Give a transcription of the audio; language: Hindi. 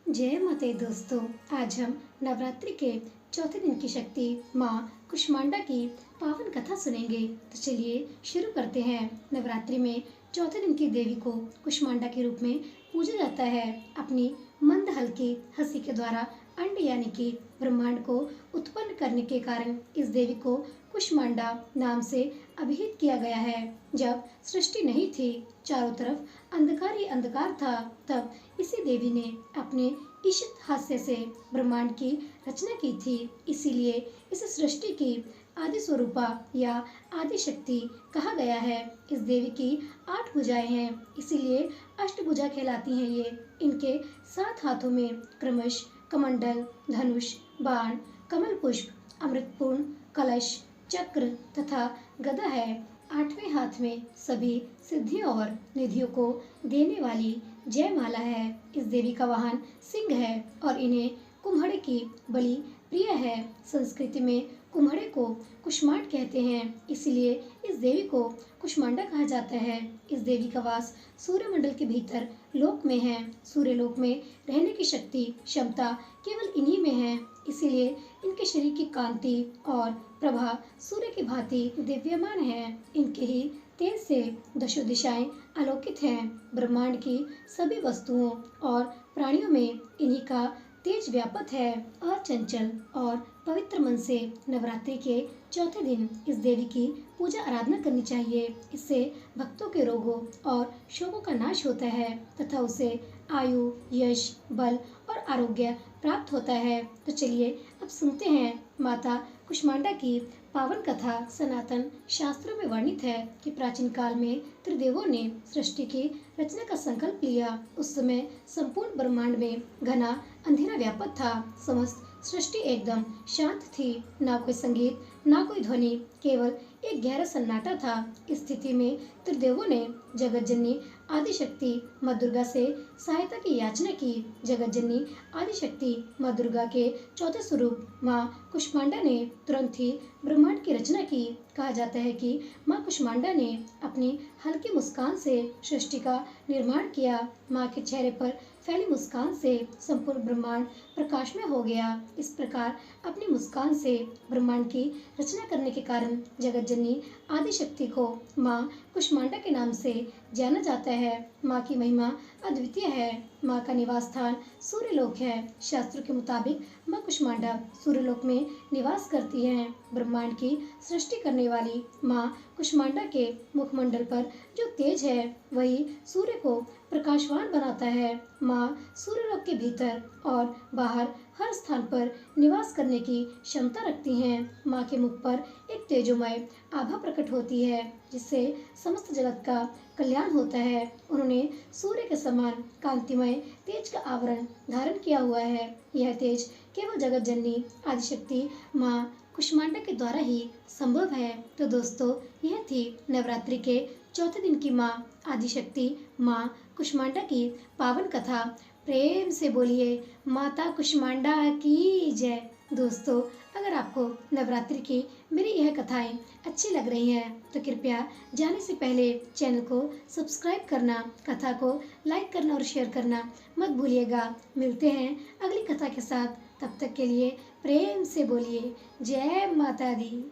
जय माता दी दोस्तों। आज हम नवरात्रि के चौथे दिन की शक्ति माँ कुष्मांडा की पावन कथा सुनेंगे। तो चलिए शुरू करते हैं। नवरात्रि में चौथे दिन की देवी को कुष्मांडा के रूप में पूजा जाता है। अपनी मंद हल्की हंसी के द्वारा अंड यानी कि ब्रह्मांड को उत्पन्न करने के कारण इस देवी को कुष्मांडा नाम से अभिहित किया गया है। जब सृष्टि नहीं थी, चारों तरफ अंधकार ही अंधकार था, तब इसी देवी ने अपने ईशित हास्य से ब्रह्मांड की रचना की थी। इसीलिए इस सृष्टि की आदि स्वरूपा या आदि शक्ति कहा गया है। इस देवी की 8 भुजाएं हैं, इसीलिए अष्टभुजा कहलाती हैं ये। इनके 7 हाथों में क्रमश कमंडल, धनुष, बाण, कमल पुष्प, अमृतपूर्ण कलश, चक्र तथा गदा है। 8वें हाथ में सभी सिद्धियों और निधियों को देने वाली जयमाला है। इस देवी का वाहन सिंह है और इन्हें कुम्हड़े की बलि प्रिय है। संस्कृति में कुम्हड़े को कुष्मांड कहते हैं, इसलिए इस देवी को कुष्मांडा कहा जाता है। इस देवी का वास सूर्यमंडल के भीतर लोक में है। सूर्य लोक में रहने की शक्ति क्षमता केवल इन्हीं में है, इसीलिए इनके शरीर की कांति और प्रभा सूर्य की भांति दिव्यमान है। इनके ही तेज से दशों दिशाएं आलोकित हैं। ब्रह्मांड की सभी वस्तुओं और प्राणियों में इन्हीं का तेज व्यापक है। अचंचल और पवित्र मन से नवरात्रि के चौथे दिन इस देवी की पूजा आराधना करनी चाहिए। इससे भक्तों के रोगों और शोकों का नाश होता है तथा उसे आयु, यश, बल और आरोग्य प्राप्त होता है। तो चलिए अब सुनते हैं माता कुष्मांडा की पावन कथा। सनातन शास्त्रों में वर्णित है कि प्राचीन काल में त्रिदेवों ने सृष्टि की रचना का संकल्प लिया। उस समय संपूर्ण ब्रह्मांड में घना अंधेरा व्यापक था। समस्त सृष्टि एकदम शांत थी, ना कोई संगीत, ना कोई ध्वनि, केवल एक गहरा सन्नाटा था। इस स्थिति में त्रिदेवों ने जगत जननी आदिशक्ति माँ दुर्गा से सहायता की याचना की। जगत जननी आदिशक्ति माँ दुर्गा के चौथे स्वरूप माँ कुष्मांडा ने तुरंत ही ब्रह्मांड की रचना की। कहा जाता है कि माँ कुष्मांडा ने अपनी हल्की मुस्कान से सृष्टि का निर्माण किया। माँ के चेहरे पर फैली मुस्कान से संपूर्ण ब्रह्मांड प्रकाशमय हो गया। इस प्रकार अपनी मुस्कान से ब्रह्मांड की रचना करने के कारण जगत जननी आदिशक्ति को माँ कुष्मांडा के नाम से जाना जाता है। माँ की महिमा अद्वितीय है। माँ का निवास स्थान सूर्यलोक है। शास्त्रों के मुताबिक माँ कुष्मांडा सूर्यलोक में निवास करती हैं। ब्रह्मांड की सृष्टि करने वाली माँ कुष्मांडा के मुखमंडल पर जो तेज है वही सूर्य को प्रकाशवान बनाता है। माँ सूर्यलोक के भीतर और बाहर हर स्थान पर निवास करने की क्षमता रखती हैं। माँ के मुख पर एक तेजोमय आभा प्रकट होती है, जिससे समस्त जगत का कल्याण होता है। उन्होंने सूर्य के समान कांतिमय तेज का आवरण धारण किया हुआ है। यह तेज केवल जगत जननी आदिशक्ति माँ कुष्मांडा के द्वारा ही संभव है। तो दोस्तों, यह थी नवरात्रि के चौथे दिन की माँ आदिशक्ति माँ कुष्मांडा की पावन कथा। प्रेम से बोलिए माता कुष्मांडा की जय। दोस्तों, अगर आपको नवरात्रि की मेरी यह कथाएं अच्छी लग रही हैं तो कृपया जाने से पहले चैनल को सब्सक्राइब करना, कथा को लाइक करना और शेयर करना मत भूलिएगा। मिलते हैं अगली कथा के साथ, तब तक के लिए प्रेम से बोलिए जय माता दी।